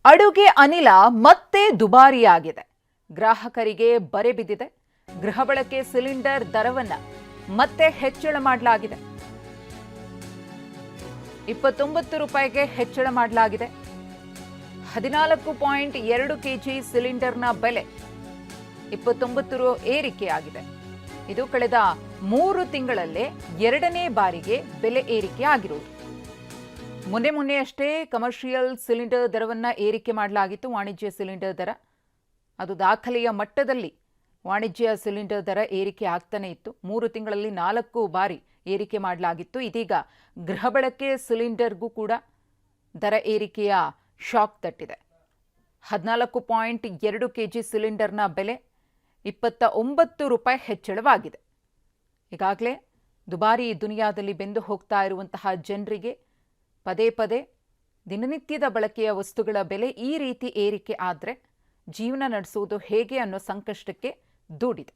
ಅಡುಗೆ ಅನಿಲ ಮತ್ತೆ ದುಬಾರಿಯಾಗಿದೆ. ಗ್ರಾಹಕರಿಗೆ ಬರೆ ಬಿದ್ದಿದೆ. ಗೃಹ ಬಳಕೆ ಸಿಲಿಂಡರ್ ದರವನ್ನ ಮತ್ತೆ ಹೆಚ್ಚಳ ಮಾಡಲಾಗಿದೆ. 29 ರೂಪಾಯಿಗೆ ಹೆಚ್ಚಳ ಮಾಡಲಾಗಿದೆ. 14.2 ಕೆಜಿ ಸಿಲಿಂಡರ್ನ ಬೆಲೆ 29 ರು ಏರಿಕೆಯಾಗಿದೆ. ಇದು ಕಳೆದ 3 ತಿಂಗಳಲ್ಲೇ ಎರಡನೇ ಬಾರಿಗೆ ಬೆಲೆ ಏರಿಕೆ ಆಗಿರುವುದು. ಮೊನ್ನೆಯಷ್ಟೇ ಕಮರ್ಷಿಯಲ್ ಸಿಲಿಂಡರ್ ದರವನ್ನು ಏರಿಕೆ ಮಾಡಲಾಗಿತ್ತು. ವಾಣಿಜ್ಯ ಸಿಲಿಂಡರ್ ದರ ಅದು ದಾಖಲೆಯ ಮಟ್ಟದಲ್ಲಿ ವಾಣಿಜ್ಯ ಸಿಲಿಂಡರ್ ದರ ಏರಿಕೆ ಆಗ್ತಾನೆ ಇತ್ತು. 3 ತಿಂಗಳಲ್ಲಿ 4 ಬಾರಿ ಏರಿಕೆ ಮಾಡಲಾಗಿತ್ತು. ಇದೀಗ ಗೃಹ ಬಳಕೆ ಸಿಲಿಂಡರ್ಗೂ ಕೂಡ ದರ ಏರಿಕೆಯ ಶಾಕ್ ತಟ್ಟಿದೆ. 14.2 ಕೆಜಿ ಸಿಲಿಂಡರ್ನ ಬೆಲೆ 29 ರೂಪಾಯಿ ಹೆಚ್ಚಳವಾಗಿದೆ. ಈಗಾಗಲೇ ದುಬಾರಿ ದುನಿಯಾದಲ್ಲಿ ಬೆಂದು ಹೋಗ್ತಾ ಇರುವಂತಹ ಜನರಿಗೆ ಪದೇ ಪದೇ ದಿನನಿತ್ಯದ ಬಳಕೆಯ ವಸ್ತುಗಳ ಬೆಲೆ ಈ ರೀತಿ ಏರಿಕೆ ಆದರೆ ಜೀವನ ನಡೆಸುವುದು ಹೇಗೆ ಅನ್ನೋ ಸಂಕಷ್ಟಕ್ಕೆ ದೂಡಿದೆ.